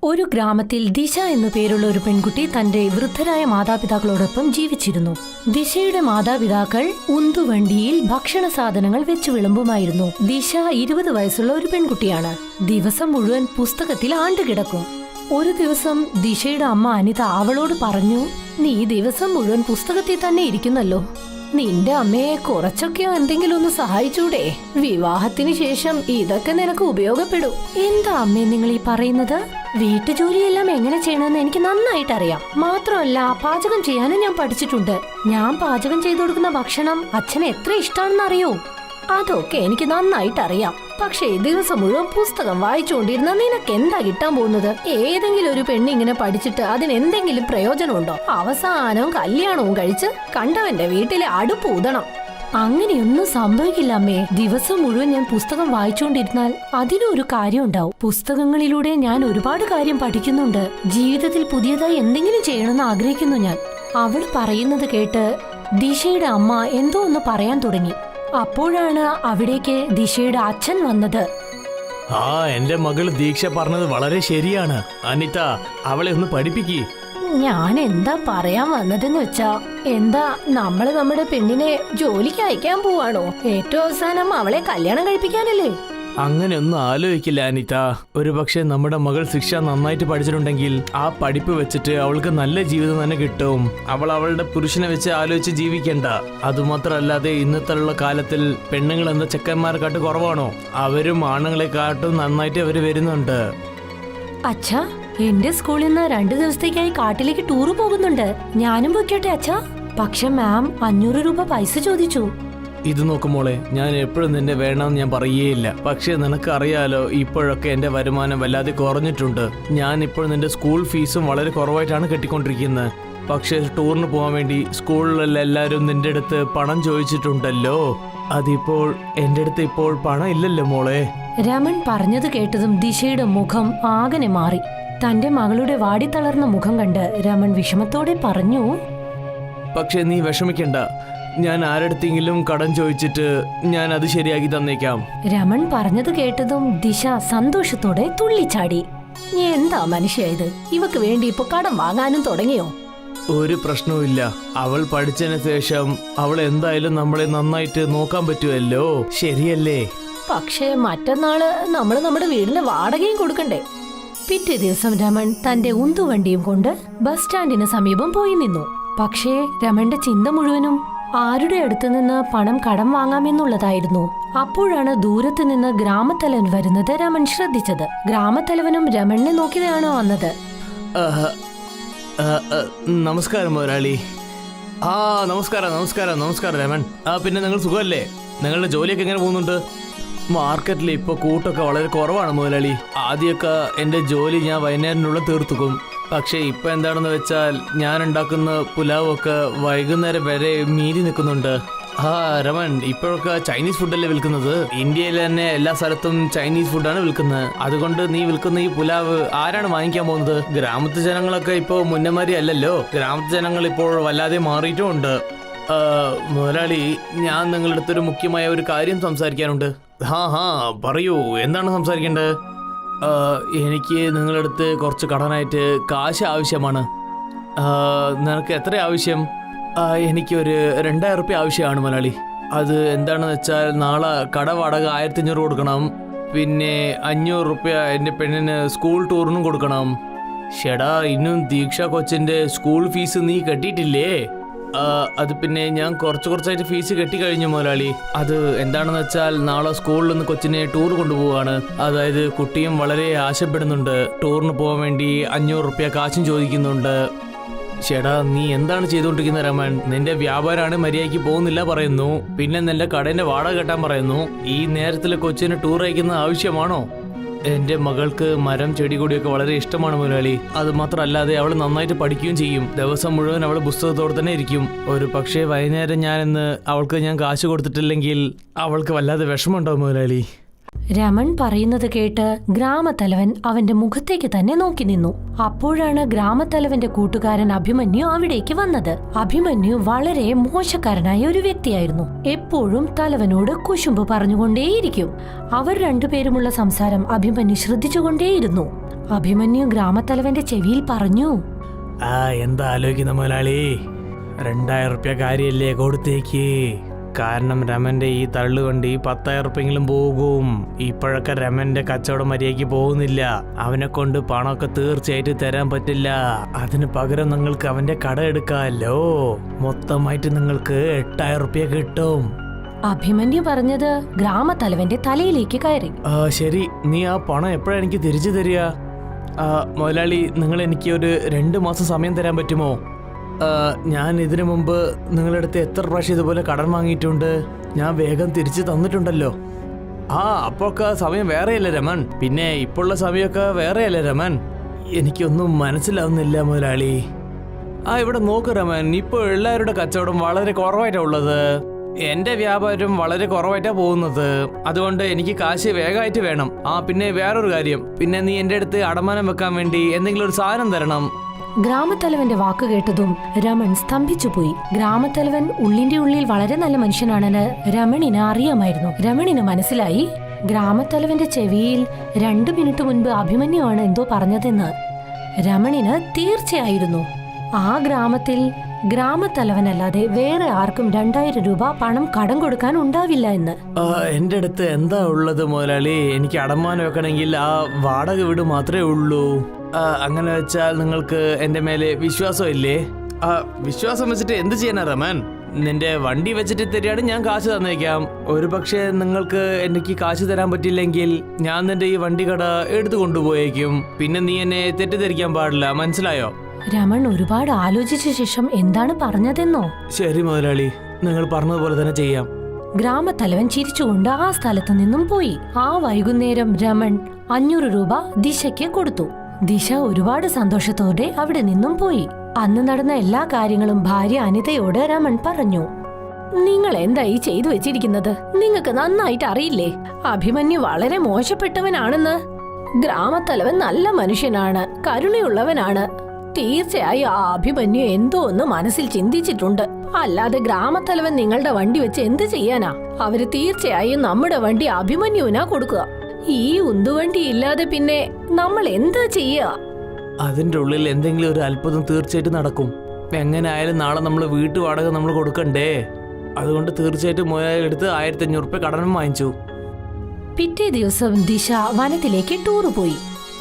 ഒരു ഗ്രാമത്തിൽ ദിശ എന്നു പേരുള്ള ഒരു പെൺകുട്ടി തന്റെ വൃദ്ധരായ മാതാപിതാക്കളോടൊപ്പം ജീവിച്ചിരുന്നു. ദിശയുടെ മാതാപിതാക്കൾ ഉന്തുവണ്ടിയിൽ ഭക്ഷണ സാധനങ്ങൾ വെച്ചു വിളമ്പുമായിരുന്നു. ദിശ 20 വയസ്സുള്ള ഒരു പെൺകുട്ടിയാണ്. ദിവസം മുഴുവൻ പുസ്തകത്തിൽ ആണ്ടുകിടക്കും. ഒരു ദിവസം ദിശയുടെ അമ്മ അനിത അവളോട് പറഞ്ഞു, നീ ദിവസം മുഴുവൻ പുസ്തകത്തിൽ തന്നെ ഇരിക്കുന്നല്ലോ, നിന്റെ അമ്മയെ കുറച്ചൊക്കെ എന്തെങ്കിലും ഒന്ന് സഹായിച്ചൂടെ? വിവാഹത്തിന് ശേഷം ഇതൊക്കെ നിനക്ക് ഉപയോഗപ്പെടും. എന്താ അമ്മേ നിങ്ങൾ ഈ പറയുന്നത്? വീട്ടുജോലിയെല്ലാം എങ്ങനെ ചെയ്യണമെന്ന് എനിക്ക് നന്നായിട്ട് അറിയാം. മാത്രമല്ല പാചകം ചെയ്യാനും ഞാൻ പഠിച്ചിട്ടുണ്ട്. ഞാൻ പാചകം ചെയ്തു കൊടുക്കുന്ന ഭക്ഷണം അച്ഛന് എത്ര ഇഷ്ടമാണെന്ന് അറിയോ? അതൊക്കെ എനിക്ക് നന്നായിട്ട് അറിയാം. പക്ഷേ ദിവസം മുഴുവൻ പുസ്തകം വായിച്ചുകൊണ്ടിരുന്ന നിനക്ക് എന്താ കിട്ടാൻ പോകുന്നത്? ഏതെങ്കിലും ഒരു പെണ്ണിങ്ങനെ പഠിച്ചിട്ട് അതിനെന്തെങ്കിലും പ്രയോജനമുണ്ടോ? അവസാനം കല്യാണവും കഴിച്ച് കണ്ടവന്റെ വീട്ടിലെ അടുപ്പ് ഊതണം. അങ്ങനെയൊന്നും സംഭവിക്കില്ല അമ്മേ. ദിവസം മുഴുവൻ ഞാൻ പുസ്തകം വായിച്ചുകൊണ്ടിരുന്നാൽ അതിനൊരു കാര്യം ഉണ്ടാവും. പുസ്തകങ്ങളിലൂടെ ഞാൻ ഒരുപാട് കാര്യം പഠിക്കുന്നുണ്ട്. ജീവിതത്തിൽ പുതിയതായി എന്തെങ്കിലും ചെയ്യണമെന്ന് ആഗ്രഹിക്കുന്നു ഞാൻ. അവൾ പറയുന്നത് കേട്ട് ദിശയുടെ അമ്മ എന്തോ ഒന്ന് പറയാൻ തുടങ്ങി. അപ്പോഴാണ് അവിടേക്ക് ദിശയുടെ അച്ഛൻ വന്നത്. എന്റെ മകള് ദീക്ഷ പറഞ്ഞത് വളരെ ശരിയാണ്. അനിത, അവളെ ഒന്ന് പഠിപ്പിക്കേ. ഞാൻ എന്താ പറയാൻ വന്നതെന്ന് വെച്ചാ, എന്താ നമ്മള് നമ്മുടെ പെണ്ണിനെ ജോലിക്ക് അയക്കാൻ പോവാണോ? ഏറ്റവും അവസാനം അവളെ കല്യാണം കഴിപ്പിക്കാനല്ലേ? അങ്ങനെ ഒന്നും ആലോചിക്കില്ല അനിത. ഒരു പക്ഷെ നമ്മുടെ മകൾ ശിക്ഷ നന്നായിട്ട് പഠിച്ചിട്ടുണ്ടെങ്കിൽ ആ പഠിപ്പ് വെച്ചിട്ട് അവൾക്ക് നല്ല ജീവിതം തന്നെ കിട്ടും. അവൾ അവളുടെ പുരുഷനെ വെച്ച് ആലോചിച്ച് ജീവിക്കണ്ട. അതുമാത്രമല്ലാതെ ഇന്നത്തെ കാലത്തിൽ പെണ്ണുങ്ങൾ എന്താ ചെക്കന്മാരെക്കാട്ട് കുറവാണോ? അവരും ആണുങ്ങളെക്കാട്ടും നന്നായിട്ട് അവര് വരുന്നുണ്ട്. അച്ഛാ, എന്റെ സ്കൂളിൽ നിന്ന് 2 ദിവസത്തേക്കായി കാട്ടിലേക്ക് ടൂറ് പോകുന്നുണ്ട്. ഞാനും പൊയ്ക്കോട്ടെ അച്ഛാ? പക്ഷെ മാം 500 രൂപ പൈസ ചോദിച്ചു. ഇത് നോക്കുമോളെ, ഞാൻ എപ്പോഴും നിന്നെ വേണമെന്ന് ഞാൻ പറയേയില്ല. പക്ഷെ നിനക്ക് അറിയാലോ, ഇപ്പോഴൊക്കെ എന്റെ വരുമാനം വല്ലാതെ കുറഞ്ഞിട്ടുണ്ട്. ഞാൻ ഇപ്പോൾ നിന്റെ സ്കൂൾ ഫീസും വളരെ കുറവായിട്ടാണ് കെട്ടിക്കൊണ്ടിരിക്കുന്നത്. പക്ഷെ ടൂറിന് പോകാൻ വേണ്ടി സ്കൂളിലുള്ള എല്ലാവരും നിന്റെ അടുത്ത് പണം ചോദിച്ചിട്ടുണ്ടല്ലോ. അതിപ്പോൾ എന്റെ അടുത്ത് ഇപ്പോൾ പണം ഇല്ലല്ലോ മോളെ. രമൺ പറഞ്ഞത് കേട്ടതും ദിശയുടെ മുഖം ആകെ മാറി. തന്റെ മകളുടെ വാടിത്തളർന്ന മുഖം കണ്ട് രമൺ വിഷമത്തോടെ പറഞ്ഞു, പക്ഷെ നീ വിഷമിക്കണ്ട, ഞാൻ ആരടുത്തെങ്കിലും കടം ചോദിച്ചിട്ട് ഞാൻ അത് ശരിയാക്കി തന്നേക്കാം. രമൺ പറഞ്ഞത് കേട്ടതും ദിശ സന്തോഷത്തോടെ തുള്ളിച്ചാടി. നീ എന്താ മനുഷ്യായത്? ഇവക്ക് വേണ്ടി ഇപ്പൊ കടം വാങ്ങാനും തുടങ്ങിയോ? ഒരു പ്രശ്നവുമില്ല. അവൾ പഠിച്ചതിന് ശേഷം അവൾ എന്തായാലും നമ്മളെ നന്നായിട്ട് നോക്കാൻ പറ്റുമല്ലോ, ശരിയല്ലേ? പക്ഷേ മറ്റന്നാള് നമ്മള് നമ്മുടെ വീടിന് വാടകയും കൊടുക്കണ്ടേ? പിറ്റേ ദിവസം രമൺ തന്റെ ഉന്തുവണ്ടിയും കൊണ്ട് ബസ് സ്റ്റാൻഡിന് സമീപം പോയി നിന്നു. പക്ഷേ രമന്റെ ചിന്ത മുഴുവനും ആരുടെ അടുത്ത് നിന്ന് പണം കടം വാങ്ങാമെന്നുള്ളതായിരുന്നു. അപ്പോഴാണ് ദൂരത്ത് നിന്ന് ഗ്രാമത്തലവൻ വരുന്നത് രമൺ ശ്രദ്ധിച്ചത്. ഗ്രാമത്തലവനും രമണിനെ നോക്കിയാണോ വന്നത്. നമസ്കാരം മുതലാളി. നമസ്കാരം നമസ്കാരം നമസ്കാരം രമൺ. പിന്നെ നിങ്ങൾ സുഖമല്ലേ? നിങ്ങളുടെ ജോലിയൊക്കെ എങ്ങനെ പോകുന്നുണ്ട്? മാർക്കറ്റിൽ ഇപ്പോൾ കൂട്ടൊക്കെ വളരെ കുറവാണ് മുതലാളി. ആദ്യമൊക്കെ എൻ്റെ ജോലി ഞാൻ വൈകുന്നേരത്തിനുള്ളിൽ തീർത്തുക്കും. പക്ഷേ ഇപ്പം എന്താണെന്ന് വെച്ചാൽ ഞാൻ ഉണ്ടാക്കുന്ന പുലാവൊക്കെ വൈകുന്നേരം വരെ മീതി നിൽക്കുന്നുണ്ട്. രമൺ, ഇപ്പോഴൊക്കെ ചൈനീസ് ഫുഡല്ലേ വിൽക്കുന്നത്? ഇന്ത്യയിൽ തന്നെ എല്ലാ സ്ഥലത്തും ചൈനീസ് ഫുഡാണ് വിൽക്കുന്നത്. അതുകൊണ്ട് നീ വിൽക്കുന്ന ഈ പുലാവ് ആരാണ് വാങ്ങിക്കാൻ പോകുന്നത്? ഗ്രാമത്തെ ജനങ്ങളൊക്കെ ഇപ്പോൾ മുന്നേമാരി അല്ലല്ലോ. ഗ്രാമത്തെ ജനങ്ങൾ ഇപ്പോൾ വല്ലാതെ മാറിയിട്ടുമുണ്ട്. മുതലാളി, ഞാൻ നിങ്ങളുടെ അടുത്തൊരു മുഖ്യമായ ഒരു കാര്യം സംസാരിക്കാനുണ്ട്. പറയൂ, എന്താണ് സംസാരിക്കേണ്ടത്? എനിക്ക് നിങ്ങളുടെ അടുത്ത് കുറച്ച് കടനായിട്ട് കാശ് ആവശ്യമാണ്. നിനക്ക് എത്ര ആവശ്യം? എനിക്കൊരു 2000 റുപ്യ ആവശ്യമാണ് മുതലാളി. അത് എന്താണെന്ന് വെച്ചാൽ നാളെ കട വാടക 1500 കൊടുക്കണം. പിന്നെ 500 റുപ്യ എൻ്റെ പെണ്ണിന് സ്കൂൾ ടൂറിനും കൊടുക്കണം. ഷെടാ, ഇന്നും ദീക്ഷ കൊച്ചിൻ്റെ സ്കൂൾ ഫീസ് നീ കെട്ടിയിട്ടില്ലേ? അത് പിന്നെ ഞാൻ കുറച്ചായിട്ട് ഫീസ് കെട്ടിക്കഴിഞ്ഞു മുതലാളി. അത് എന്താണെന്ന് വെച്ചാൽ നാളെ സ്കൂളിൽ നിന്ന് കൊച്ചിനെ ടൂർ കൊണ്ടുപോവാണ്. അതായത് കുട്ടിയും വളരെ ആശപ്പെടുന്നുണ്ട്. ടൂറിന് പോകാൻ വേണ്ടി 500 റുപ്യ കാശും ചോദിക്കുന്നുണ്ട്. ചേട്ടാ, നീ എന്താണ് ചെയ്തുകൊണ്ടിരിക്കുന്നത് രമൺ? നിന്റെ വ്യാപാരമാണ് മര്യാദയ്ക്ക് പോകുന്നില്ല പറയുന്നു. പിന്നെ നിന്റെ കടേന്റെ വാടക കെട്ടാൻ പറയുന്നു. ഈ നേരത്തിൽ കൊച്ചിന് ടൂർ അയക്കുന്നത് ആവശ്യമാണോ? എന്റെ മകൾക്ക് മരം ചെടി കൊടിയൊക്കെ വളരെ ഇഷ്ടമാണ് മുതലാളി. അത് മാത്രമല്ലാതെ അവൾ നന്നായിട്ട് പഠിക്കുകയും ചെയ്യും. ദിവസം മുഴുവൻ അവൾ പുസ്തകത്തോടെ തന്നെ ഇരിക്കും. ഒരു പക്ഷേ വൈകുന്നേരം അവൾക്ക് ഞാൻ കാശ് കൊടുത്തിട്ടില്ലെങ്കിൽ അവൾക്ക് വല്ലാതെ വിഷമമുണ്ടാവും മുതലാളി. രമൺ പറയുന്നത് കേട്ട് ഗ്രാമത്തലവൻ അവന്റെ മുഖത്തേക്ക് തന്നെ നോക്കി നിന്നു. അപ്പോഴാണ് ഗ്രാമത്തലവന്റെ കൂട്ടുകാരൻ അഭിമന്യു അവിടേക്ക് വന്നത്. അഭിമന്യു വളരെ മോശക്കാരനായ ഒരു വ്യക്തിയായിരുന്നു. എപ്പോഴും തലവനോട് കുശുമ്പ് പറഞ്ഞുകൊണ്ടേയിരിക്കും. അവർ രണ്ടുപേരുമുള്ള സംസാരം അഭിമന്യു ശ്രദ്ധിച്ചുകൊണ്ടേയിരുന്നു. അഭിമന്യു ഗ്രാമത്തലവന്റെ ചെവിയിൽ പറഞ്ഞു. എന്താ ആലോചിക്കുന്ന മുതലാളി, 2000 റുപ്യ കാര്യല്ലേ കൊടുത്തേക്ക്. കാരണം രമന്റെ ഈ തള്ളുകൊണ്ട് ഈ 10,000 റുപ്യെങ്കിലും പോകും. ഇപ്പോഴൊക്കെ രമന്റെ കച്ചവടം മര്യാദയ്ക്ക് പോകുന്നില്ല. അവനെ കൊണ്ട് പണമൊക്കെ തീർച്ചയായിട്ടും തരാൻ പറ്റില്ല. അതിന് പകരം നിങ്ങൾക്ക് അവന്റെ കട എടുക്കാമല്ലോ. മൊത്തമായിട്ട് നിങ്ങൾക്ക് 8,000 റുപ്യ കിട്ടും. അഭിമന്യു പറഞ്ഞത് ഗ്രാമത്തലവന്റെ തലയിലേക്ക് കയറി. ശരി, നീ ആ പണം എപ്പോഴാണ് എനിക്ക് തിരിച്ചു തരിക? മുതലാളി, നിങ്ങൾ എനിക്ക് ഒരു 2 മാസം സമയം തരാൻ പറ്റുമോ? ഞാൻ ഇതിനു മുമ്പ് നിങ്ങളുടെ അടുത്ത് എത്ര പ്രാവശ്യം ഇതുപോലെ കടം വാങ്ങിയിട്ടുണ്ട്. ഞാൻ വേഗം തിരിച്ചു തന്നിട്ടുണ്ടല്ലോ. അപ്പൊക്കെ സമയം വേറെയല്ലേ രമൻ? പിന്നെ ഇപ്പോഴുള്ള സമയമൊക്കെ വേറെയല്ലേ രമൻ? എനിക്കൊന്നും മനസ്സിലാവുന്നില്ല മുതലാളി. ഇവിടെ നോക്ക് രമൻ, ഇപ്പോൾ എല്ലാവരുടെ കച്ചവടം വളരെ കുറവായിട്ടാണ് ഉള്ളത്. എന്റെ വ്യാപാരം വളരെ കുറവായിട്ടാ പോകുന്നത്. അതുകൊണ്ട് എനിക്ക് കാശ് വേഗമായിട്ട് വേണം. പിന്നെ വേറൊരു കാര്യം, പിന്നെ നീ എന്റെ അടുത്ത് അടമാനം വെക്കാൻ വേണ്ടി എന്തെങ്കിലും ഒരു സാധനം തരണം. ഗ്രാമത്തലവന്റെ വാക്ക് കേട്ടതും രമൺ സ്തംഭിച്ചുപോയി. ഗ്രാമത്തലവൻ ഉള്ളിന്റെ ഉള്ളിൽ വളരെ നല്ല മനുഷ്യനാണെന്ന് രമണിന് അറിയാമായിരുന്നു. രമണിന് മനസ്സിലായി ഗ്രാമത്തലവന്റെ ചെവിയിൽ 2 മിനിറ്റ് മുൻപ് അഭിമന്യുവാണ് എന്തോ പറഞ്ഞതെന്ന്. രമണിന് തീർച്ചയായിരുന്നു ആ ഗ്രാമത്തിൽ ഗ്രാമത്തലവനല്ലാതെ വേറെ ആർക്കും 2000 രൂപ പണം കടം കൊടുക്കാൻ ഉണ്ടാവില്ല എന്ന്. എന്റെ അടുത്ത് എന്താ ഉള്ളത് മുതലാളി? എനിക്ക് അടമാനം വെക്കണമെങ്കിൽ ആ വാടക വീട് മാത്രമേ ഉള്ളൂ. അങ്ങനെ വെച്ചാൽ നിങ്ങൾക്ക് എന്റെ മേലെ വിശ്വാസം ഇല്ലേ? വിശ്വാസം വെച്ചിട്ട് എന്ത് ചെയ്യാനാ റമൻ? നിന്റെ വണ്ടി വെച്ചിട്ട് തരികയാണ്, ഞാൻ കാശ് തന്നേക്കാം. ഒരു പക്ഷേ നിങ്ങൾക്ക് എനിക്ക് കാശ് തരാൻ പറ്റില്ലെങ്കിൽ ഞാൻ നിന്റെ ഈ വണ്ടി കട എടുത്തു കൊണ്ടുപോയേക്കും. പിന്നെ നീ എന്നെ തെറ്റിദ്ധരിക്കാൻ പാടില്ല, മനസ്സിലായോ? രമൺ ഒരുപാട് ആലോചിച്ച ശേഷം എന്താണ് പറഞ്ഞതെന്നോ? ശരി മുതലാളി, നിങ്ങൾ പറഞ്ഞതുപോലെ തന്നെ ചെയ്യാം. ഗ്രാമത്തലവൻ ചിരിച്ചുകൊണ്ട് ആ സ്ഥലത്തു നിന്നും പോയി. ആ വൈകുന്നേരം രമൺ 500 രൂപ ദിശയ്ക്ക് കൊടുത്തു. ദിശ ഒരുപാട് സന്തോഷത്തോടെ അവിടെ നിന്നും പോയി. അന്ന് നടന്ന എല്ലാ കാര്യങ്ങളും ഭാര്യ അനിതയോട് രമൺ പറഞ്ഞു. നിങ്ങൾ എന്തായി ചെയ്തു വെച്ചിരിക്കുന്നത്? നിങ്ങൾക്ക് നന്നായിട്ട് അറിയില്ലേ അഭിമന്യു വളരെ മോശപ്പെട്ടവനാണെന്ന്? ഗ്രാമത്തലവൻ നല്ല മനുഷ്യനാണ്, കരുണയുള്ളവനാണ്. തീർച്ചയായും ആ അഭിമന്യു എന്തോ ഒന്ന് മനസ്സിൽ ചിന്തിച്ചിട്ടുണ്ട്. അല്ലാതെ ഗ്രാമത്തലവൻ നിങ്ങളുടെ വണ്ടി വെച്ച് എന്ത് ചെയ്യാനാ? അവര് തീർച്ചയായും നമ്മുടെ വണ്ടി അഭിമന്യുവിനാ കൊടുക്കുക. ഈ ഉന്തുവണ്ടി ഇല്ലാതെ പിന്നെ നമ്മൾ എന്താ ചെയ്യുക? അതിന്റെ ഉള്ളിൽ എന്തെങ്കിലും ഒരു അത്ഭുതം തീർച്ചയായിട്ടും നടക്കും. എങ്ങനെ ആയാലും നാളെ നമ്മൾ വീട്ടു വാടക നമ്മൾ കൊടുക്കണ്ടേ? അതുകൊണ്ട് തീർച്ചയായിട്ടും മുതലെടുത്ത് 1500 റുപ്യ കടനം വാങ്ങിച്ചു. പിറ്റേ ദിവസം ദിശ വനത്തിലേക്ക് ടൂറ് പോയി.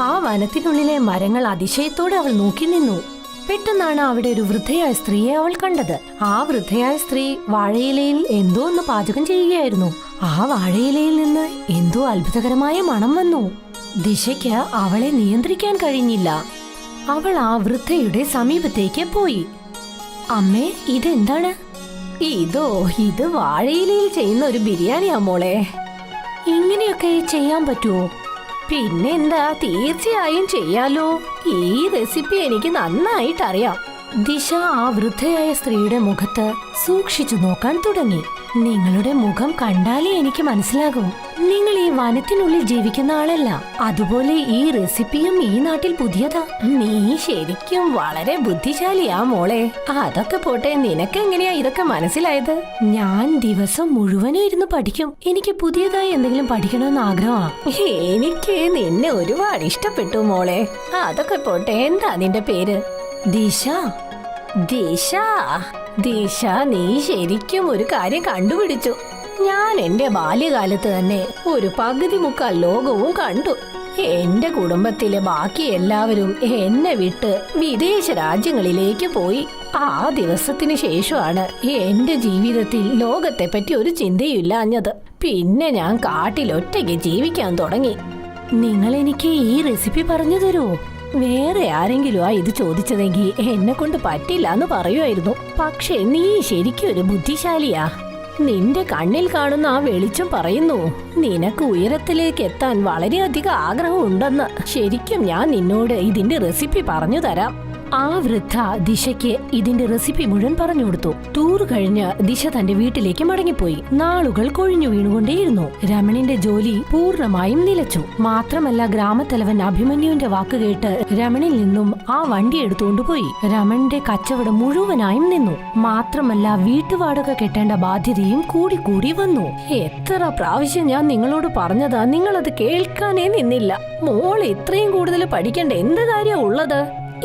ആ വനത്തിനുള്ളിലെ മരങ്ങൾ അതിശയത്തോടെ അവൾ നോക്കി നിന്നു. പെട്ടെന്നാണ് അവിടെ ഒരു വൃദ്ധയായ സ്ത്രീയെ അവൾ കണ്ടത്. ആ വൃദ്ധയായ സ്ത്രീ വാഴയിലയിൽ എന്തോ ഒന്ന് പാചകം ചെയ്യുകയായിരുന്നു. ആ വാഴയിലയിൽ നിന്ന് എന്തോ അത്ഭുതകരമായ മണം വന്നു. ദിശയ്ക്ക് അവളെ നിയന്ത്രിക്കാൻ കഴിഞ്ഞില്ല. അവൾ ആ വൃദ്ധയുടെ സമീപത്തേക്ക് പോയി. അമ്മേ, ഇതെന്താണ്? ഇത് വാഴയിലയിൽ ചെയ്യുന്ന ഒരു ബിരിയാണിയാ മോളെ. ഇങ്ങനെയൊക്കെ ചെയ്യാൻ പറ്റുമോ? പിന്നെന്താ, തീർച്ചയായും ചെയ്യാലോ. ഈ റെസിപ്പി എനിക്ക് നന്നായിട്ട് അറിയാം. ദിശ ആ വൃദ്ധയായ സ്ത്രീയുടെ മുഖത്ത് സൂക്ഷിച്ചു നോക്കാൻ തുടങ്ങി. നിങ്ങളുടെ മുഖം കണ്ടാലേ എനിക്ക് മനസ്സിലാകും നിങ്ങൾ ഈ വനത്തിനുള്ളിൽ ജീവിക്കുന്ന ആളല്ല. അതുപോലെ ഈ റെസിപ്പിയും ഈ നാട്ടിൽ പുതിയതാ. നീ ശരിക്കും വളരെ ബുദ്ധിശാലിയാ മോളെ. അതൊക്കെ പോട്ടെ, നിനക്ക് എങ്ങനെയാ ഇതൊക്കെ മനസ്സിലായത്? ഞാൻ ദിവസം മുഴുവനും ഇരുന്ന് പഠിക്കും. എനിക്ക് പുതിയതായി എന്തെങ്കിലും പഠിക്കണമെന്ന് ആഗ്രഹമാ. എനിക്ക് നിന്നെ ഒരുപാട് ഇഷ്ടപ്പെട്ടു മോളെ. അതൊക്കെ പോട്ടെ, എന്താ നിന്റെ പേര്? ദിശ. ദിശ, ദിശ, നീ ശരിക്കും ഒരു കാര്യം കണ്ടുപിടിച്ചു. ഞാൻ എന്റെ ബാല്യകാലത്ത് തന്നെ ഒരു പകുതി മുക്കാൽ ലോകവും കണ്ടു. എന്റെ കുടുംബത്തിലെ ബാക്കി എല്ലാവരും എന്നെ വിട്ട് വിദേശ രാജ്യങ്ങളിലേക്ക് പോയി. ആ ദിവസത്തിന് ശേഷമാണ് എന്റെ ജീവിതത്തിൽ ലോകത്തെ പറ്റി ഒരു ചിന്തയില്ലാഞ്ഞത്. പിന്നെ ഞാൻ കാട്ടിലൊറ്റയ്ക്ക് ജീവിക്കാൻ തുടങ്ങി. നിങ്ങൾ എനിക്ക് ഈ റെസിപ്പി പറഞ്ഞു തരുമോ? വേറെ ആരെങ്കിലും ഇത് ചോദിച്ചതെങ്കിൽ എന്നെ കൊണ്ട് പറ്റില്ല എന്ന് പറയുമായിരുന്നു. പക്ഷെ നീ ശരിക്കും ഒരു ബുദ്ധിശാലിയാ. നിന്റെ കണ്ണിൽ കാണുന്ന ആ വെളിച്ചം പറയുന്നു നിനക്ക് ഉയരത്തിലേക്ക് എത്താൻ വളരെയധികം ആഗ്രഹമുണ്ടെന്ന്. ശരിക്കും ഞാൻ നിന്നോട് ഇതിന്റെ റെസിപ്പി പറഞ്ഞു തരാം. ആ വൃദ്ധ ദിശയ്ക്ക് ഇതിന്റെ റെസിപ്പി മുഴുവൻ പറഞ്ഞു കൊടുത്തു. ടൂർ കഴിഞ്ഞ് ദിശ തന്റെ വീട്ടിലേക്ക് മടങ്ങിപ്പോയി. നാളുകൾ കൊഴിഞ്ഞു വീണുകൊണ്ടേയിരുന്നു. രമണിന്റെ ജോലി പൂർണ്ണമായും നിലച്ചു. മാത്രമല്ല, ഗ്രാമത്തലവൻ അഭിമന്യുവിന്റെ വാക്ക് കേട്ട് രമണിൽ നിന്നും ആ വണ്ടി എടുത്തുകൊണ്ടുപോയി. രമണിന്റെ കച്ചവടം മുഴുവനായും നിന്നു. മാത്രമല്ല, വീട്ടുവാടക കെട്ടേണ്ട ബാധ്യതയും കൂടി വന്നു. എത്ര പ്രാവശ്യം ഞാൻ നിങ്ങളോട് പറഞ്ഞതാ, നിങ്ങളത് കേൾക്കാനേ നിന്നില്ല. മോൾ ഇത്രയും കൂടുതൽ പഠിക്കേണ്ട എന്ത് കാര്യ ഉള്ളത്?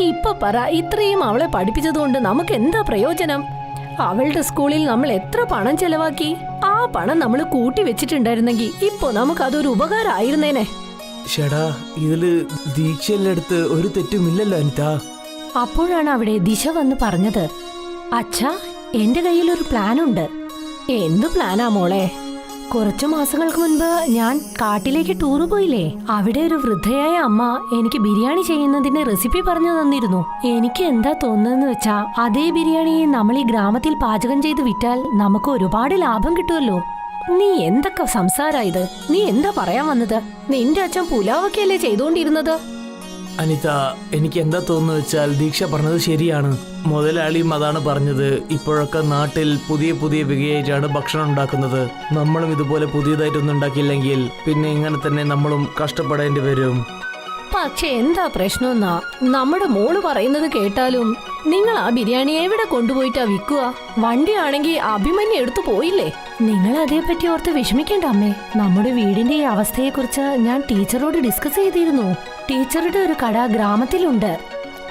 ഇപ്പൊ പറ, ഇത്രയും അവളെ പഠിപ്പിച്ചതുകൊണ്ട് നമുക്ക് എന്താ പ്രയോജനം? അവളുടെ സ്കൂളിൽ നമ്മൾ എത്ര പണം ചെലവാക്കി? ആ പണം നമ്മൾ കൂട്ടി വെച്ചിട്ടുണ്ടായിരുന്നെങ്കിൽ ഇപ്പൊ നമുക്ക് അതൊരു ഉപകാരമായിരുന്നേനെ. ഷടാ, ഇതില് ദീക്ഷയുടെ അടുത്ത് ഒരു തെറ്റുമില്ലല്ലോ അനിത. അപ്പോഴാണ് അവിടെ ദിശ വന്ന് പറഞ്ഞത്, അച്ഛാ, എന്റെ കയ്യിൽ ഒരു പ്ലാനുണ്ട്. എന്തു പ്ലാനാ മോളെ? കുറച്ചു മാസങ്ങൾക്ക് മുൻപ് ഞാൻ കാട്ടിലേക്ക് ടൂറ് പോയില്ലേ? അവിടെ ഒരു വൃദ്ധയായ അമ്മ എനിക്ക് ബിരിയാണി ചെയ്യുന്നതിന്റെ റെസിപ്പി പറഞ്ഞു തന്നിരുന്നു. എനിക്ക് എന്താ തോന്നുന്നതെന്ന് വെച്ചാ, അതേ ബിരിയാണി നമ്മൾ ഈ ഗ്രാമത്തിൽ പാചകം ചെയ്ത് വിറ്റാൽ നമുക്ക് ഒരുപാട് ലാഭം കിട്ടുമല്ലോ. നീ എന്തൊക്കെ സംസാരാ ഇത്? നീ എന്താ പറയാൻ വന്നത്? നിന്റെ അച്ഛൻ പുലാവൊക്കെയല്ലേ ചെയ്തുകൊണ്ടിരുന്നത്? അനിത, എനിക്ക് എന്താ തോന്നുന്നു വെച്ചാൽ ദീക്ഷ പറഞ്ഞത് ശരിയാണ്. മുതലാളിയും അതാണ് പറഞ്ഞത്. ഇപ്പോഴൊക്കെ നാട്ടിൽ പുതിയ വികയായിട്ടാണ് ഭക്ഷണം ഉണ്ടാക്കുന്നത്. നമ്മളും ഇതുപോലെ പുതിയതായിട്ടൊന്നും ഉണ്ടാക്കിയില്ലെങ്കിൽ പിന്നെ ഇങ്ങനെ തന്നെ നമ്മളും കഷ്ടപ്പെടേണ്ടി വരും. പക്ഷെ എന്താ പ്രശ്നമെന്നാ, നമ്മുടെ മോള് പറയുന്നത് കേട്ടാലും നിങ്ങൾ ആ ബിരിയാണി എവിടെ കൊണ്ടുപോയിട്ടാ വിൽക്കുക? വണ്ടിയാണെങ്കിൽ അഭിമന്യു എടുത്തു പോയില്ലേ? നിങ്ങൾ അതേപറ്റി ഓർത്ത് വിഷമിക്കേണ്ട അമ്മേ. നമ്മുടെ വീടിന്റെ ഈ അവസ്ഥയെക്കുറിച്ച് ഞാൻ ടീച്ചറോട് ഡിസ്കസ് ചെയ്തിരുന്നു. ടീച്ചറുടെ ഒരു കട ഗ്രാമത്തിലുണ്ട്.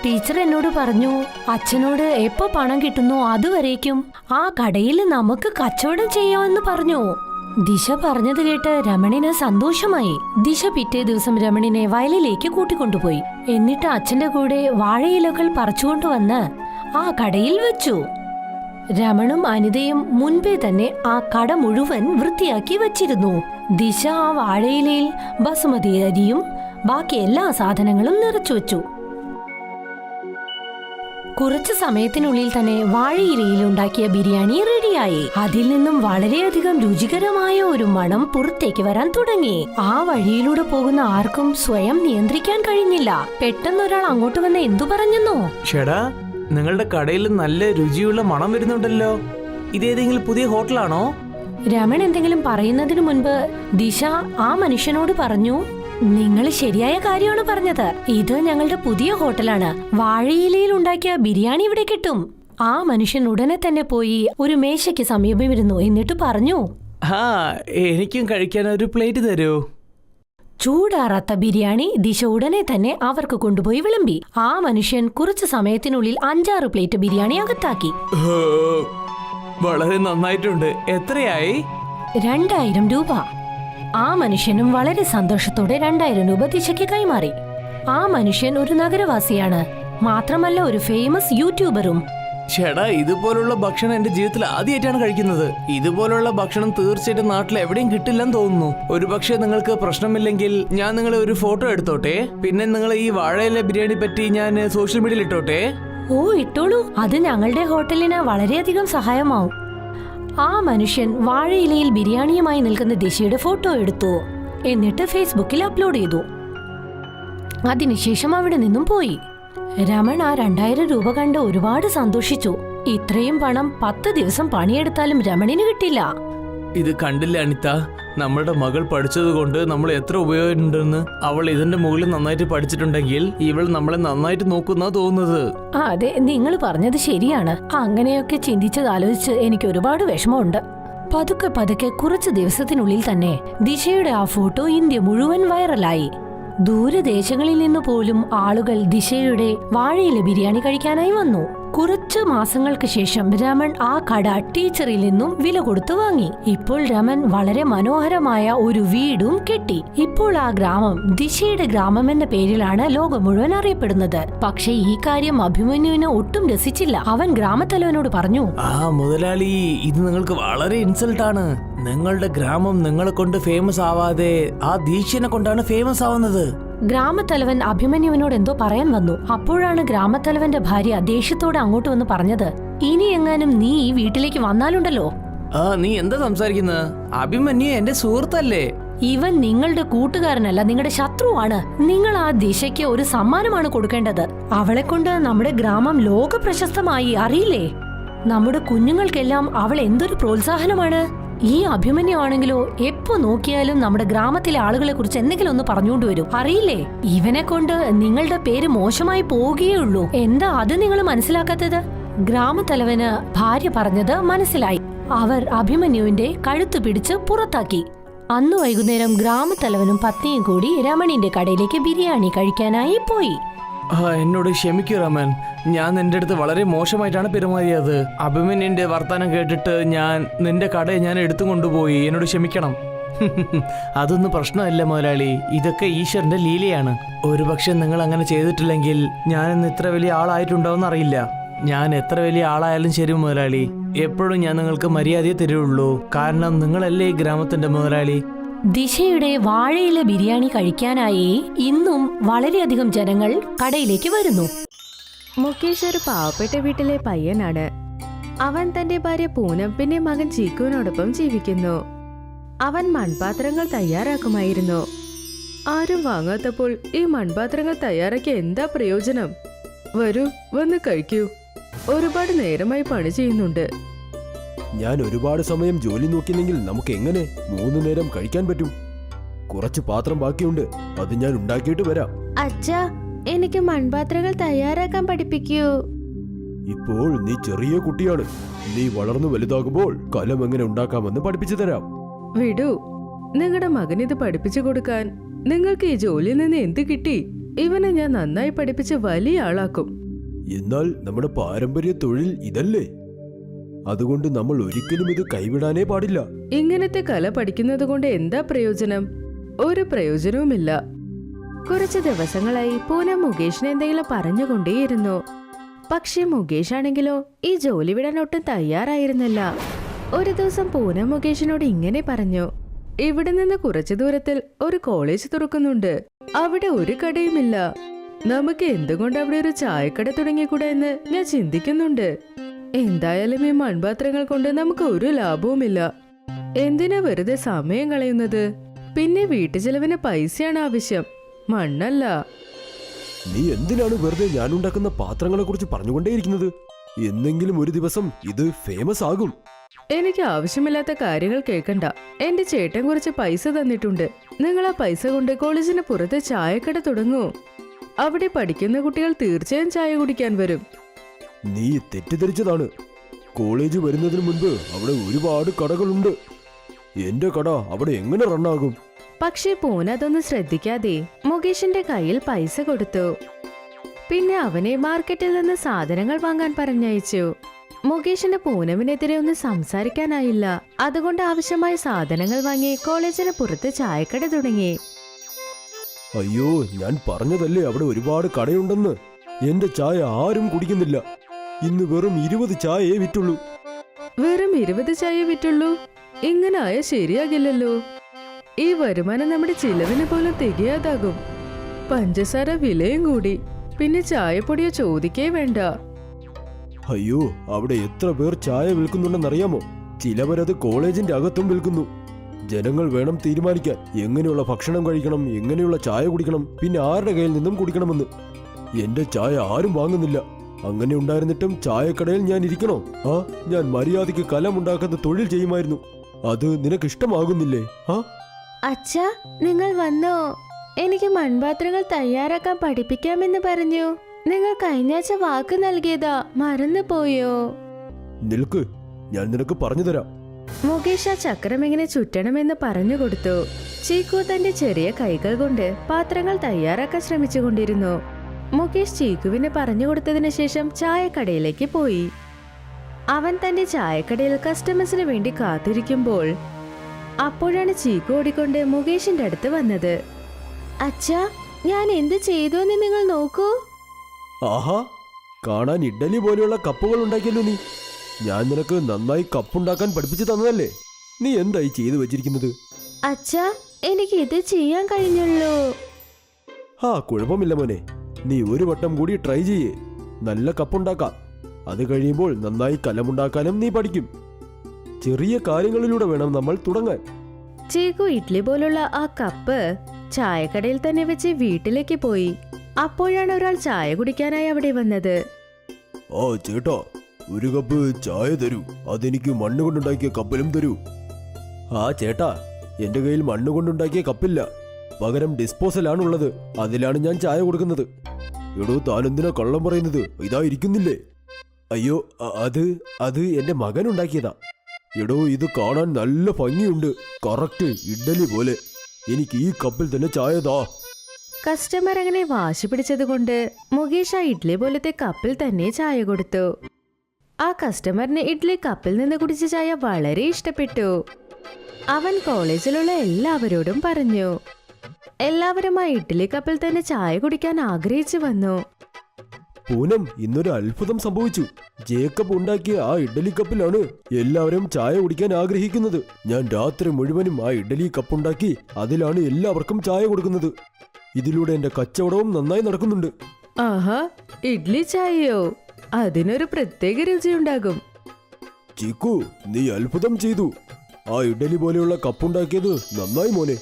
ടീച്ചർ എന്നോട് പറഞ്ഞു, അച്ഛനോട് എപ്പോ പണം കിട്ടുന്നോ അതുവരേക്കും ആ കടയിൽ നമുക്ക് കച്ചവടം ചെയ്യാമെന്ന് പറഞ്ഞു. ദിശ പറഞ്ഞത് കേട്ട് രമണിന് സന്തോഷമായി. ദിശ പിറ്റേ ദിവസം രമണിനെ വയലിലേക്ക് കൂട്ടിക്കൊണ്ടുപോയി. എന്നിട്ട് അച്ഛന്റെ കൂടെ വാഴയിലകൾ പറിച്ചുകൊണ്ടുവന്ന് ആ കടയിൽ വെച്ചു. രമണും അനിതയും മുൻപേ തന്നെ ആ കട മുഴുവൻ വൃത്തിയാക്കി വച്ചിരുന്നു. ദിശ ആ വാഴയിലയിൽ ബസുമതി അരിയും ബാക്കി എല്ലാ സാധനങ്ങളും നിറച്ചു വെച്ചു. കുറച്ചു സമയത്തിനുള്ളിൽ തന്നെ വാഴയിലയിൽ ഉണ്ടാക്കിയ ബിരിയാണി റെഡിയായി. അതിൽ നിന്നും വളരെയധികം രുചികരമായ ഒരു മണം പുറത്തേക്ക് വരാൻ തുടങ്ങി. ആ വഴിയിലൂടെ പോകുന്ന ആർക്കും സ്വയം നിയന്ത്രിക്കാൻ കഴിഞ്ഞില്ല. പെട്ടെന്ന് ഒരാൾ അങ്ങോട്ട് വന്ന് എന്തു പറഞ്ഞെന്നോ? ഷടാ, നിങ്ങളുടെ കടയിൽ നല്ല രുചിയുള്ള മണം വരുന്നുണ്ടല്ലോ. ഇതേതെങ്കിലും പുതിയ ഹോട്ടലാണോ? രമൺ എന്തെങ്കിലും പറയുന്നതിനു മുൻപ് ദിശ ആ മനുഷ്യനോട് പറഞ്ഞു, നിങ്ങൾ ശരിയായ കാര്യമാണ് പറഞ്ഞത്. ഇത് ഞങ്ങളുടെ പുതിയ ഹോട്ടലാണ്. വാഴയിലയിൽ ഉണ്ടാക്കിയ ബിരിയാണി ഇവിടെ കിട്ടും. ആ മനുഷ്യൻ ഉടനെ തന്നെ പോയി ഒരു മേശയ്ക്ക് സമീപം ഇരുന്നു. എന്നിട്ട് പറഞ്ഞു, എനിക്കും കഴിക്കാൻ ഒരു പ്ലേറ്റ് തരൂ. ചൂടാറാത്ത ബിരിയാണി ദിശ ഉടനെ തന്നെ അവർക്ക് കൊണ്ടുപോയി വിളമ്പി. ആ മനുഷ്യൻ കുറച്ചു സമയത്തിനുള്ളിൽ 5-6 പ്ലേറ്റ് ബിരിയാണി അകത്താക്കി. വളരെ നന്നായിട്ടുണ്ട്. എത്രയായി? 2000 രൂപ. ആ മനുഷ്യനും വളരെ സന്തോഷത്തോടെ 2000 രൂപ ദിശയ്ക്ക് കൈമാറി. ആ മനുഷ്യൻ ഒരു നഗരവാസിയാണ്. മാത്രമല്ല ഒരു ഫേമസ് യൂട്യൂബറും. ചേട്ടാ, ഇതുപോലുള്ള ഭക്ഷണം എന്റെ ജീവിതത്തിൽ ആദ്യമായിട്ടാണ് കഴിക്കുന്നത്. ഇതുപോലുള്ള ഭക്ഷണം തീർച്ചയായിട്ടും നാട്ടിൽ എവിടെയും കിട്ടില്ലെന്ന് തോന്നുന്നു. ഒരു പക്ഷേ നിങ്ങൾക്ക് പ്രശ്നമില്ലെങ്കിൽ ഞാൻ നിങ്ങളെ ഒരു ഫോട്ടോ എടുത്തോട്ടെ. പിന്നെ നിങ്ങൾ ഈ വാഴയില ബിരിയാണി പറ്റി ഞാൻ സോഷ്യൽ മീഡിയയിൽ ഇട്ടോട്ടെ. ഓ, ഇട്ടോളൂ. അത് ഞങ്ങളുടെ ഹോട്ടലിന് വളരെയധികം സഹായമാവും. ആ മനുഷ്യൻ വാഴയിലയിൽ ബിരിയാണിയുമായി നിൽക്കുന്ന ദിശയുടെ ഫോട്ടോ എടുത്തു. എന്നിട്ട് ഫേസ്ബുക്കിൽ അപ്ലോഡ് ചെയ്തു. അതിനുശേഷം അവിടെ നിന്നും പോയി. രമൺ ആ 2000 രൂപ കണ്ട് ഒരുപാട് സന്തോഷിച്ചു. ഇത്രയും പണം 10 ദിവസം പണിയെടുത്താലും രമണിന് കിട്ടില്ല. ഇത് കണ്ടില്ല അനിത, നമ്മളുടെ മകൾ പഠിച്ചതുകൊണ്ട് നമ്മൾ എത്ര ഉപയോഗമുണ്ടെന്ന്. അവൾ ഇതിന്റെ മുകളിൽ നന്നായിട്ട് പഠിച്ചിട്ടുണ്ടെങ്കിൽ ഇവൾ നമ്മളെ നന്നായിട്ട് നോക്കുന്ന തോന്നുന്നത്. അതെ, നിങ്ങൾ പറഞ്ഞത് ശരിയാണ്. അങ്ങനെയൊക്കെ ചിന്തിച്ചതാലോചിച്ച് എനിക്ക് ഒരുപാട് വിഷമമുണ്ട്. പതുക്കെ കുറച്ചു ദിവസത്തിനുള്ളിൽ തന്നെ ദിശയുടെ ആ ഫോട്ടോ ഇന്ത്യ മുഴുവൻ വൈറലായി. ദൂരദേശങ്ങളിൽ നിന്ന് പോലും ആളുകൾ ദിശയുടെ വാഴയില ബിരിയാണി കഴിക്കാനായി വന്നു. കുറച്ചു മാസങ്ങൾക്ക് ശേഷം രമൺ ആ കട ടീച്ചറിൽ നിന്നും വില കൊടുത്തു വാങ്ങി. ഇപ്പോൾ രമൺ വളരെ മനോഹരമായ ഒരു വീടും കെട്ടി. ഇപ്പോൾ ആ ഗ്രാമം ദിശയുടെ ഗ്രാമം എന്ന പേരിലാണ് ലോകം മുഴുവൻ അറിയപ്പെടുന്നത്. പക്ഷേ ഈ കാര്യം അഭിമന്യുവിന് ഒട്ടും രസിച്ചില്ല. അവൻ ഗ്രാമത്തലവനോട് പറഞ്ഞു, മുതലാളി, ഇത് നിങ്ങൾക്ക് വളരെ ഇൻസൾട്ടാണ്. നിങ്ങളുടെ ഗ്രാമം നിങ്ങളെ കൊണ്ട് ഫേമസ് ആവാതെ ആ ദീക്ഷനെ കൊണ്ടാണ് ഫേമസ് ആവുന്നത്. ഗ്രാമത്തലവൻ അഭിമന്യുവിനോട് എന്തോ പറയാൻ വന്നു. അപ്പോഴാണ് ഗ്രാമത്തലവന്റെ ഭാര്യ ദേഷ്യത്തോടെ അങ്ങോട്ട് വന്ന് പറഞ്ഞത്, ഇനി എങ്ങാനും നീ ഈ വീട്ടിലേക്ക് വന്നാലുണ്ടല്ലോ. നീ എന്താ സംസാരിക്കുന്നത്? അഭിമന്യു എന്റെ സുഹൃത്തല്ലേ? ഇവൻ നിങ്ങളുടെ കൂട്ടുകാരനല്ല, നിങ്ങളുടെ ശത്രുവാണ്. നിങ്ങൾ ആ ദിശയ്ക്ക് ഒരു സമ്മാനമാണ് കൊടുക്കേണ്ടത്. അവളെ കൊണ്ട് നമ്മുടെ ഗ്രാമം ലോക പ്രശസ്തമായി, അറിയില്ലേ? നമ്മുടെ കുഞ്ഞുങ്ങൾക്കെല്ലാം അവൾ എന്തൊരു പ്രോത്സാഹനമാണ്. ഈ അഭിമന്യു ആണെങ്കിലോ എപ്പോ നോക്കിയാലും നമ്മുടെ ഗ്രാമത്തിലെ ആളുകളെ കുറിച്ച് എന്തെങ്കിലും ഒന്ന് പറഞ്ഞുകൊണ്ട് വരും, അറിയില്ലേ? ഇവനെ കൊണ്ട് നിങ്ങളുടെ പേര് മോശമായി പോവുകയുള്ളൂ. എന്താ അത് നിങ്ങൾ മനസ്സിലാക്കാത്തത്? ഗ്രാമത്തലവന് ഭാര്യ പറഞ്ഞത് മനസ്സിലായി. അവർ അഭിമന്യുവിന്റെ കഴുത്തു പിടിച്ച് പുറത്താക്കി. അന്നു വൈകുന്നേരം ഗ്രാമത്തലവനും പത്നിയും കൂടി രമണിന്റെ കടയിലേക്ക് ബിരിയാണി കഴിക്കാനായി പോയി. എന്നോട് ക്ഷമിക്കൂ രമൻ, ഞാൻ നിന്റെ അടുത്ത് വളരെ മോശമായിട്ടാണ് പെരുമാറിയത്. അഭിമന്യന്റെ വർത്താനം കേട്ടിട്ട് ഞാൻ നിന്റെ കടയെ ഞാൻ എടുത്തു കൊണ്ടുപോയി. എന്നോട് ക്ഷമിക്കണം. അതൊന്നും പ്രശ്നമല്ല മുതലാളി, ഇതൊക്കെ ഈശ്വരന്റെ ലീലയാണ്. ഒരുപക്ഷെ നിങ്ങൾ അങ്ങനെ ചെയ്തിട്ടില്ലെങ്കിൽ ഞാൻ ഇന്ന് ഇത്ര വലിയ ആളായിട്ടുണ്ടാവുമെന്ന് അറിയില്ല. ഞാൻ എത്ര വലിയ ആളായാലും ശരി മുതലാളി, എപ്പോഴും ഞാൻ നിങ്ങൾക്ക് മര്യാദയെ തരുള്ളൂ. കാരണം നിങ്ങളല്ലേ ഈ ഗ്രാമത്തിന്റെ മുതലാളി. ദിശയുടെ വാഴയില ബിരിയാണി കഴിക്കാനായി ഇന്നും വളരെയധികം ജനങ്ങൾ കടയിലേക്ക് വരുന്നു. മുകേഷ് ഒരു പാവപ്പെട്ട വീട്ടിലെ പയ്യനാണ്. അവൻ തന്റെ ഭാര്യ പൂനം പിന്നെ മകൻ ചീക്കുവിനോടൊപ്പം ജീവിക്കുന്നു. അവൻ മൺപാത്രങ്ങൾ തയ്യാറാക്കുമായിരുന്നു. ആരും വാങ്ങാത്തപ്പോൾ ഈ മൺപാത്രങ്ങൾ തയ്യാറാക്കി എന്താ പ്രയോജനം? വരൂ, വന്ന് കഴിക്കൂ. ഒരുപാട് നേരമായി പണി ചെയ്യുന്നുണ്ട്. ഞാൻ ഒരുപാട് സമയം ജോലി നോക്കിയില്ലെങ്കിൽ നമുക്ക് എങ്ങനെ 3 നേരം കഴിക്കാൻ പറ്റും? കുറച്ച് പാത്രം ബാക്കിയുണ്ട്, അത് ഞാൻ ഉണ്ടാക്കിയിട്ട് വരാം. അച്ഛാ, എനിക്ക് മൺപാത്രങ്ങൾ തയ്യാറാക്കാൻ പഠിപ്പിക്കൂ. ഇപ്പോൾ നീ ചെറിയ കുട്ടിയാണ്. നീ വളർന്നു വലുതാകുമ്പോൾ കലം എങ്ങനെ ഉണ്ടാക്കാമെന്ന് പഠിപ്പിച്ചു തരാം. വിടൂ, നിങ്ങളുടെ മകനിത് പഠിപ്പിച്ചു കൊടുക്കാൻ നിങ്ങൾക്ക് ഈ ജോലിയിൽ നിന്ന് എന്ത് കിട്ടി? ഇവനെ ഞാൻ നന്നായി പഠിപ്പിച്ച് വലിയ ആളാക്കും. എന്നാൽ നമ്മുടെ പാരമ്പര്യ തൊഴിൽ ഇതല്ലേ? അതുകൊണ്ട് നമ്മൾ ഒരിക്കലും ഇത് കൈവിടാനേ പാടില്ല. ഇങ്ങനത്തെ കല പഠിക്കുന്നത് കൊണ്ട് എന്താ പ്രയോജനം? ഒരു പ്രയോജനവുമില്ല. കുറച്ച് ദിവസങ്ങളായി പൂനം മുകേഷിന് എന്തെങ്കിലും പറഞ്ഞുകൊണ്ടേയിരുന്നു. പക്ഷെ മുകേഷ് ആണെങ്കിലോ ഈ ജോലി വിടാൻ ഒട്ടും തയ്യാറായിരുന്നില്ല. ഒരു ദിവസം പൂനം മുകേഷിനോട് ഇങ്ങനെ പറഞ്ഞു: ഇവിടെ നിന്ന് കുറച്ചു ദൂരത്തിൽ ഒരു കോളേജ് തുറക്കുന്നുണ്ട്. അവിടെ ഒരു കടയുമില്ല. നമുക്ക് എന്തുകൊണ്ട് അവിടെ ഒരു ചായക്കട തുടങ്ങിക്കൂടാ എന്ന് ഞാൻ ചിന്തിക്കുന്നുണ്ട്. എന്തായാലും ഈ മൺപാത്രങ്ങൾ കൊണ്ട് നമുക്ക് ഒരു ലാഭവുമില്ല. എന്തിനാ വെറുതെ സമയം കളയുന്നത്? പിന്നെ വീട്ടുചെലവിന് പൈസയാണ് ആവശ്യം, മണ്ണല്ല. നീ എന്തിനാണ് വെറുതെ ഞാനുണ്ടാക്കുന്ന പാത്രങ്ങളെ കുറിച്ച് പറഞ്ഞുകൊണ്ടേയിരിക്കുന്നത്? എന്നെങ്കിലും ഒരു ദിവസം ഇത് ഫേമസ് ആകും. എനിക്ക് ആവശ്യമില്ലാത്ത കാര്യങ്ങൾ കേൾക്കണ്ട. എന്റെ ചേട്ടൻ കുറച്ച് പൈസ തന്നിട്ടുണ്ട്. നിങ്ങൾ ആ പൈസ കൊണ്ട് കോളേജിന് പുറത്ത് ചായക്കട തുടങ്ങൂ. അവിടെ പഠിക്കുന്ന കുട്ടികൾ തീർച്ചയായും ചായ കുടിക്കാൻ വരും. നീ തെറ്റിദ്ധരിച്ചതാണ്. കോളേജ് വരുന്നതിന് മുൻപ് അവിടെ ഒരുപാട് കടകളുണ്ട്. എന്റെ കട അവിടെ എങ്ങനെ റണ്ണാകും? പക്ഷേ പൂന അതൊന്നും ശ്രദ്ധിക്കാതെ മുകേഷിന്റെ കയ്യിൽ പൈസ കൊടുത്തു. പിന്നെ അവനെ മാർക്കറ്റിൽ നിന്ന് സാധനങ്ങൾ വാങ്ങാൻ പറഞ്ഞയച്ചു. മുകേഷിന് പൂനമിനെതിരെ ഒന്നും സംസാരിക്കാനായില്ല. അതുകൊണ്ട് ആവശ്യമായ സാധനങ്ങൾ വാങ്ങി കോളേജിന് പുറത്ത് ചായക്കട തുടങ്ങി. അയ്യോ, ഞാൻ പറഞ്ഞതല്ലേ അവിടെ ഒരുപാട് കടയുണ്ടെന്ന്. എന്റെ ചായ ആരും കുടിക്കുന്നില്ല. ഇന്ന് വെറും 20 ചായയെ വിറ്റുള്ളൂ. വെറും 20 ചായ വിറ്റുള്ളൂ? ഇങ്ങനെ ആയ ശരിയാകില്ലല്ലോ. ഈ വരുമാനം നമ്മുടെ ചിലവിന് പോലും തികയാതാകും. പഞ്ചസാര വിലയും കൂടി. പിന്നെ ചായപ്പൊടിയോ ചോദിക്കേ വേണ്ട. അയ്യോ, അവിടെ എത്ര പേർ ചായ വിൽക്കുന്നുണ്ടെന്നറിയാമോ? ചിലവരത് കോളേജിന്റെ അകത്തും വിൽക്കുന്നു. ജനങ്ങൾ വേണം തീരുമാനിക്കാൻ എങ്ങനെയുള്ള ഭക്ഷണം കഴിക്കണം, എങ്ങനെയുള്ള ചായ കുടിക്കണം, പിന്നെ ആരുടെ കയ്യിൽ നിന്നും കുടിക്കണമെന്ന്. എന്റെ ചായ ആരും വാങ്ങുന്നില്ല. അങ്ങനെ ഉണ്ടായിരുന്നിട്ടും ചായക്കടയിൽ ഞാൻ ഇരിക്കണോ? ഞാൻ മര്യാദയ്ക്ക് കലമുണ്ടാക്കുന്ന തൊഴിൽ ചെയ്യുമായിരുന്നു. അത് നിനക്ക് ഇഷ്ടമാകുന്നില്ലേ? അച്ഛാ, നിങ്ങൾ വന്നോ? എനിക്ക് മൺപാത്രങ്ങൾ തയ്യാറാക്കാൻ പഠിപ്പിക്കാമെന്ന് പറഞ്ഞു. നിങ്ങൾ കഴിഞ്ഞാഴ്ച വാക്ക് നൽകിയതാ, മറന്നു പോയോ? നിൽക്ക്, ഞാൻ നിനക്ക് പറഞ്ഞു തരാം. മുകേഷ് ആ ചക്രം എങ്ങനെ ചുറ്റണമെന്ന് പറഞ്ഞു കൊടുത്തു. ചീക്കു തന്റെ ചെറിയ കൈകൾ കൊണ്ട് പാത്രങ്ങൾ തയ്യാറാക്കാൻ ശ്രമിച്ചുകൊണ്ടിരുന്നു. മുകേഷ് ചീക്കുവിന് പറഞ്ഞു കൊടുത്തതിന് ശേഷം ചായക്കടയിലേക്ക് പോയി. അവൻ തന്റെ ചായക്കടയിൽ കസ്റ്റമേഴ്സിന് വേണ്ടി കാത്തിരിക്കുമ്പോൾ അപ്പോഴാണ് ചീക്കു ഓടിക്കൊണ്ട് മുകേഷിന്റെ അടുത്ത് വന്നത്. അച്ഛാ, ഞാൻ എന്ത് ചെയ്തു എന്ന് നിങ്ങൾ നോക്കൂ. ആഹാ, കാണാൻ ഇഡ്ഡലി പോലെയുള്ള കപ്പുകൾ ഉണ്ടാക്കിയല്ലോ നീ. ഞാൻ നിനക്ക് നന്നായി കപ്പുണ്ടാക്കാൻ പഠിപ്പിച്ചു തന്നതല്ലേ? നീ എന്തായി ചെയ്തു വെച്ചിരിക്കുന്നത്? അച്ഛാ, എനിക്ക് ഇത് ചെയ്യാൻ കഴിഞ്ഞുള്ളൂ. കുഴപ്പമില്ല മോനെ, നീ ഒരു വട്ടം കൂടി ട്രൈ ചെയ്യേ. നല്ല കപ്പുണ്ടാക്കാം. അത് കഴിയുമ്പോൾ നന്നായി കലമുണ്ടാക്കാനും നീ പഠിക്കും. ചെറിയ കാര്യങ്ങളിലൂടെ വേണം നമ്മൾ തുടങ്ങാൻ. ചീക്കു ഇഡ്ലി പോലുള്ള ആ കപ്പ് ചായക്കടയിൽ തന്നെ വെച്ച് വീട്ടിലേക്ക് പോയി. അപ്പോഴാണ് ഒരാൾ ചായ കുടിക്കാനായി അവിടെ വന്നത്. ആ ചേട്ടാ, ഒരു കപ്പ് ചായ തരൂ. അതെനിക്ക് മണ്ണ് കൊണ്ടുണ്ടാക്കിയ കപ്പിലും തരൂ. ആ ചേട്ടാ, എന്റെ കയ്യിൽ മണ്ണ് കൊണ്ടുണ്ടാക്കിയ കപ്പില്ല. പകരം ഡിസ്പോസലാണുള്ളത്. അതിലാണ് ഞാൻ ചായ കൊടുക്കുന്നത്. എടോ, താനെന്തിനാ കള്ളം പറയുന്നത്? ഇതാ ഇരിക്കുന്നില്ലേ? അയ്യോ, അത് എന്റെ മകൻ ഉണ്ടാക്കിയതാ. എടോ, ഇത് കാണാൻ നല്ല ഭംഗിയുണ്ട്. കറക്റ്റ് ഇഡ്ഡലി പോലെ. എനിക്ക് ഈ കപ്പിൽ തന്നെ ചായ താ. കസ്റ്റമർ അങ്ങനെ വാശി പിടിച്ചതുകൊണ്ട് മുകേഷ് ആ ഇഡ്ലി പോലത്തെ കപ്പിൽ തന്നെ ചായ കൊടുത്തു. ആ കസ്റ്റമറിന് ഇഡ്ലി കപ്പിൽ നിന്ന് കുടിച്ച ചായ വളരെ ഇഷ്ടപ്പെട്ടു. അവൻ കോളേജിലുള്ള എല്ലാവരോടും പറഞ്ഞു. എല്ലാവരും ആ ഇഡ്ലി കപ്പിൽ തന്നെ ചായ കുടിക്കാൻ ആഗ്രഹിച്ചു വന്നു. പൂനം, ഇന്നൊരു അത്ഭുതം സംഭവിച്ചു. ജേക്കബ് ഉണ്ടാക്കിയ ആ ഇഡ്ഡലി കപ്പിലാണ് എല്ലാവരും ചായ കുടിക്കാൻ ആഗ്രഹിക്കുന്നത്. ഞാൻ രാത്രി മുഴുവനും ആ ഇഡ്ഡലി കപ്പുണ്ടാക്കി അതിലാണ് എല്ലാവർക്കും ചായ കൊടുക്കുന്നത്. ഇതിലൂടെ എന്റെ കച്ചവടവും നന്നായി നടക്കുന്നുണ്ട്. ആഹാ, ഇഡ്ലി ചായയോ? അതിനൊരു പ്രത്യേക രുചിയുണ്ടാകും. ചിക്കു, നീ അത്ഭുതം ചെയ്തു. ആ ഇഡ്ഡലി പോലെയുള്ള കപ്പുണ്ടാക്കിയത് നന്നായി മോനെ.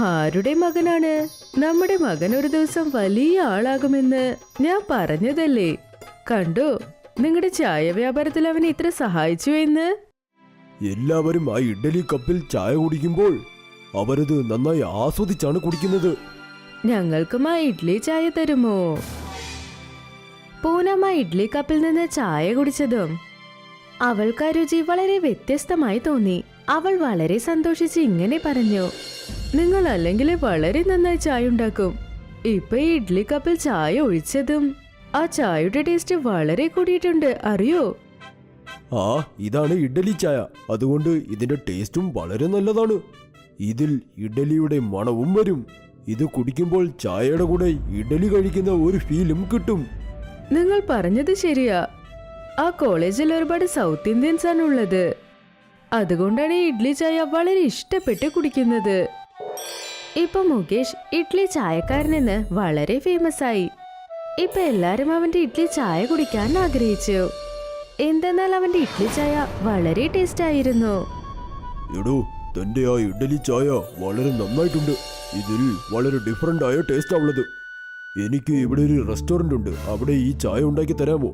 ആരുടെ മകനാണ്? നമ്മുടെ മകൻ ഒരു ദിവസം വലിയ ആളാകുമെന്ന് ഞാൻ പറഞ്ഞതല്ലേ. കണ്ടോ, നിങ്ങളുടെ ചായ വ്യാപാരത്തിൽ അവനെ ഇത്ര സഹായിച്ചു എന്ന്. എല്ലാവരും ആ ഇഡ്ഡലി കപ്പിൽ ചായ കുടിക്കുമ്പോൾ അവരത് നന്നായി ആസ്വദിച്ചാണ് കുടിക്കുന്നത്. ഞങ്ങൾക്കും ആ ഇഡ്ലി ചായ തരുമോ? പൂനം ആ ഇഡ്ലി കപ്പിൽ നിന്ന് ചായ കുടിച്ചതും അവൾക്ക് ആ രുചി വളരെ വ്യത്യസ്തമായി തോന്നി. അവൾ വളരെ സന്തോഷിച്ച് ഇങ്ങനെ പറഞ്ഞു, നിങ്ങൾ അല്ലെങ്കിൽ വളരെ നന്നായി ചായ ഉണ്ടാക്കും. ഇപ്പൊ ഈ ഇഡ്ലി കപ്പിൽ ചായ ഒഴിച്ചതും ആ ചായയുടെ ടേസ്റ്റ് വളരെ കൂടിയിട്ടുണ്ട്, അറിയോ? ആ, ഇതാണ് ഇഡ്ഡലി ചായ. അതുകൊണ്ട് ഇതിന്റെ ടേസ്റ്റും വളരെ നല്ലതാണ്. ഇതിൽ ഇഡ്ഡലിയുടെ മണവും വരും. ഇത് കുടിക്കുമ്പോൾ ചായയുടെ കൂടെ ഇഡ്ഡലി കഴിക്കുന്ന ഒരു ഫീലും കിട്ടും. നിങ്ങൾ പറഞ്ഞത് ശരിയാ. ആ കോളേജിൽ ഒരുപാട് സൗത്ത് ഇന്ത്യൻസ് ആണ് ഉള്ളത്. അതുകൊണ്ടാണ് ഈ ഇഡ്ലി ചായ വളരെ ഇഷ്ടപ്പെട്ട് കുടിക്കുന്നത്. ഇപ്പൊ മുകേഷ് ഇഡ്ലി ചായക്കാരനെന്ന് വളരെ ഫേമസ് ആയി. ഇപ്പൊ എല്ലാരും അവന്റെ ഇഡ്ലി ചായ കുടിക്കാൻ ആഗ്രഹിച്ചു. എന്തെന്നാൽ അവന്റെ ഇഡ്ലി ചായ വളരെ ടേസ്റ്റ് ആയിരുന്നു. എടോ, തന്റെ ആ ഇഡ്ഡലി ചായ വളരെ നന്നായിട്ടുണ്ട്. ഇതിൽ വളരെ ഡിഫറൻ്റ് ആയ ടേസ്റ്റാ ഉള്ളത്. എനിക്ക് ഇവിടെ ഒരു റെസ്റ്റോറന്റ് ഉണ്ട്. അവിടെ ഈ ചായ ഉണ്ടാക്കി തരാമോ?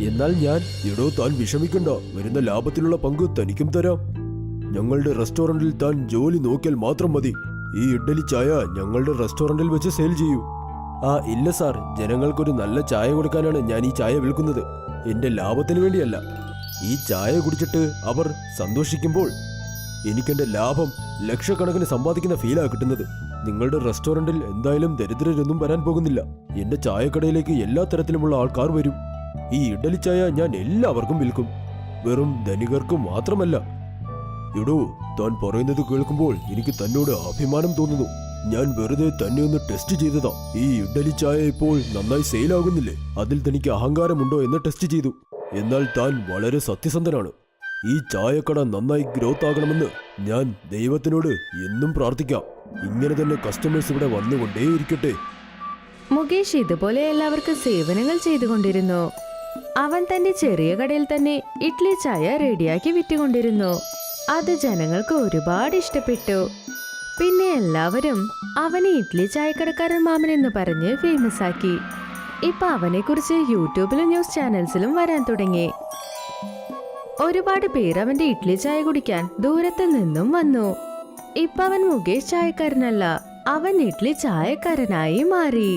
എന്നാൽ ഞാൻ. എടോ, താൻ വിഷമിക്കണ്ട. വരുന്ന ലാഭത്തിലുള്ള പങ്ക് തനിക്കും തരാം. ഞങ്ങളുടെ റെസ്റ്റോറന്റിൽ താൻ ജോലി നോക്കിയാൽ മാത്രം മതി. ഈ ഇഡ്ഡലി ചായ ഞങ്ങളുടെ റെസ്റ്റോറന്റിൽ വെച്ച് സെയിൽ ചെയ്യൂ. ആ, ഇല്ല സാർ, ജനങ്ങൾക്കൊരു നല്ല ചായ കൊടുക്കാനാണ് ഞാൻ ഈ ചായ വിൽക്കുന്നത്. എന്റെ ലാഭത്തിന് വേണ്ടിയല്ല. ഈ ചായ കുടിച്ചിട്ട് അവർ സന്തോഷിക്കുമ്പോൾ എനിക്കെന്റെ ലാഭം ലക്ഷക്കണക്കിന് സമ്പാദിക്കുന്ന ഫീലാ കിട്ടുന്നത്. നിങ്ങളുടെ റെസ്റ്റോറന്റിൽ എന്തായാലും ദരിദ്രരൊന്നും വരാൻ പോകുന്നില്ല. എന്റെ ചായക്കടയിലേക്ക് എല്ലാ തരത്തിലുമുള്ള ആൾക്കാർ വരും. ഈ ഇഡ്ഡലി ചായ ഞാൻ എല്ലാവർക്കും വിൽക്കും. വെറും ധനികർക്ക് മാത്രമല്ല. എടോ, താൻ പറയുന്നത് കേൾക്കുമ്പോൾ എനിക്ക് തന്നോട് അഭിമാനം തോന്നുന്നു. ഞാൻ വെറുതെ തന്നെ ഒന്ന് ടെസ്റ്റ് ചെയ്തതാ. ഈ ഇഡ്ഡലി ചായ ഇപ്പോൾ നന്നായി സെയിലാകുന്നില്ലേ? അതിൽ തനിക്ക് അഹങ്കാരമുണ്ടോ എന്ന് ടെസ്റ്റ് ചെയ്തു. എന്നാൽ താൻ വളരെ സത്യസന്ധനാണ്. ഈ ചായക്കട നന്നായി ഗ്രോത്ത് ആകണമെന്ന് ഞാൻ ദൈവത്തിനോട് എന്നും പ്രാർത്ഥിക്കാം. ഇങ്ങനെ തന്നെ കസ്റ്റമേഴ്സ് ഇവിടെ വന്നുകൊണ്ടേയിരിക്കട്ടെ. മുകേഷ് ഇതുപോലെ എല്ലാവർക്കും സേവനങ്ങൾ ചെയ്തുകൊണ്ടിരുന്നു. അവൻ തന്റെ ചെറിയ കടയിൽ തന്നെ ഇഡ്ലി ചായ റെഡിയാക്കി വിറ്റുകൊണ്ടിരുന്നു. അത് ജനങ്ങൾക്ക് ഒരുപാട് ഇഷ്ടപ്പെട്ടു. പിന്നെ എല്ലാവരും അവനെ ഇഡ്ലി ചായക്കടക്കാരൻ മാമൻ എന്ന് പറഞ്ഞ് ഫേമസ് ആക്കി. ഇപ്പൊ അവനെക്കുറിച്ച് യൂട്യൂബിലും ന്യൂസ് ചാനൽസിലും വരാൻ തുടങ്ങി. ഒരുപാട് പേർ അവന്റെ ഇഡ്ലി ചായ കുടിക്കാൻ ദൂരത്തു നിന്നും വന്നു. ഇപ്പൊ അവൻ മുകേഷ് ചായക്കാരനല്ല, അവൻ ഇഡ്ലി ചായക്കാരനായി മാറി.